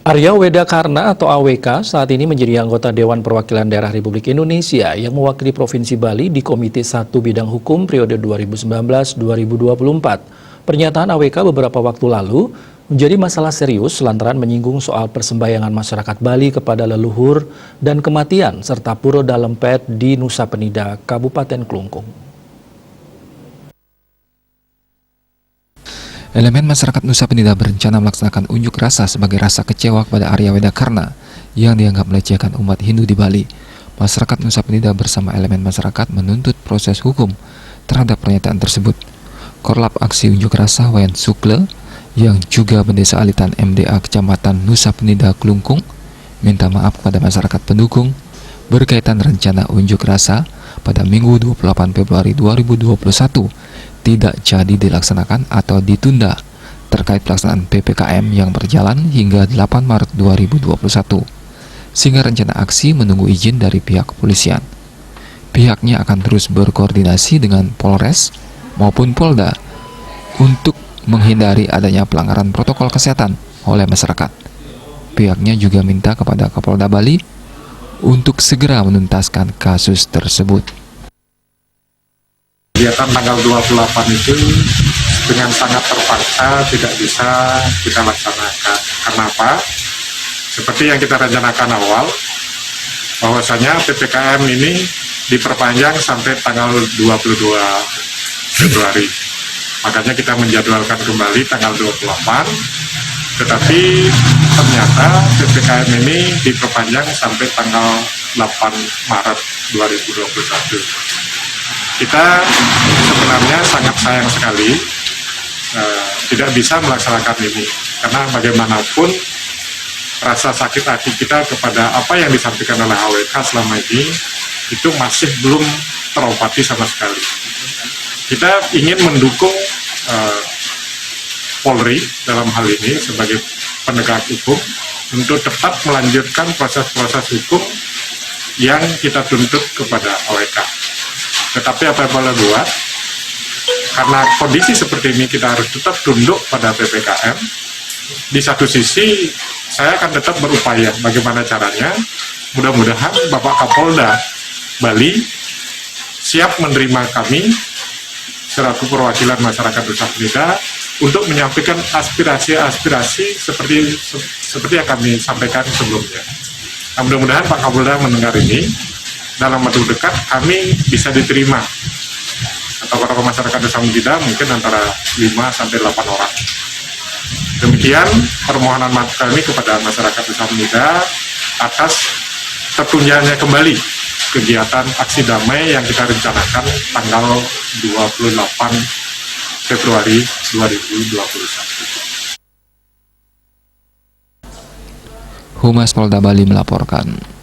Arya Wedakarna atau AWK saat ini menjadi anggota Dewan Perwakilan Daerah Republik Indonesia yang mewakili Provinsi Bali di Komite 1 Bidang Hukum periode 2019-2024. Pernyataan AWK beberapa waktu lalu menjadi masalah serius lantaran menyinggung soal persembayangan masyarakat Bali kepada leluhur dan kematian serta pura Dalempet di Nusa Penida, Kabupaten Klungkung. Elemen masyarakat Nusa Penida berencana melaksanakan unjuk rasa sebagai rasa kecewa kepada Arya Wedakarna yang dianggap melecehkan umat Hindu di Bali. Masyarakat Nusa Penida bersama elemen masyarakat menuntut proses hukum terhadap pernyataan tersebut. Korlap aksi unjuk rasa Wayan Sukle yang juga Bendesa Alitan MDA Kecamatan Nusa Penida Klungkung minta maaf kepada masyarakat pendukung berkaitan rencana unjuk rasa pada Minggu 28 Februari 2021 tidak jadi dilaksanakan atau ditunda terkait pelaksanaan PPKM yang berjalan hingga 8 Maret 2021, sehingga rencana aksi menunggu izin dari pihak kepolisian. Pihaknya akan terus berkoordinasi dengan Polres maupun Polda untuk menghindari adanya pelanggaran protokol kesehatan oleh masyarakat. Pihaknya juga minta kepada Kapolda Bali untuk segera menuntaskan kasus tersebut. Kegiatan tanggal 28 itu dengan sangat terpaksa tidak bisa kita laksanakan. Kenapa? Seperti yang kita rencanakan awal, bahwasanya PPKM ini diperpanjang sampai tanggal 22 Februari. Makanya kita menjadwalkan kembali tanggal 28, tetapi ternyata PPKM ini diperpanjang sampai tanggal 8 Maret 2021. Kita sebenarnya sangat sayang sekali tidak bisa melaksanakan ini, karena bagaimanapun rasa sakit hati kita kepada apa yang disampaikan oleh AWK selama ini itu masih belum terobati sama sekali. Kita ingin mendukung Polri dalam hal ini sebagai penegak hukum untuk tetap melanjutkan proses-proses hukum yang kita tuntut kepada AWK. Tetapi apa yang boleh buat, karena kondisi seperti ini kita harus tetap tunduk pada PPKM. Di satu sisi, saya akan tetap berupaya bagaimana caranya, mudah-mudahan Bapak Kapolda Bali siap menerima kami selaku perwakilan masyarakat Nusa Penida untuk menyampaikan aspirasi-aspirasi seperti yang kami sampaikan sebelumnya. Nah, mudah-mudahan Pak Kapolda mendengar ini. Dalam waktu dekat kami bisa diterima atau tokoh masyarakat Nusa Penida mungkin antara 5-8 orang. Demikian permohonan maaf kami kepada masyarakat Nusa Penida atas tertundanya kembali kegiatan aksi damai yang kita rencanakan tanggal 28 Februari 2021. Humas Polda Bali melaporkan.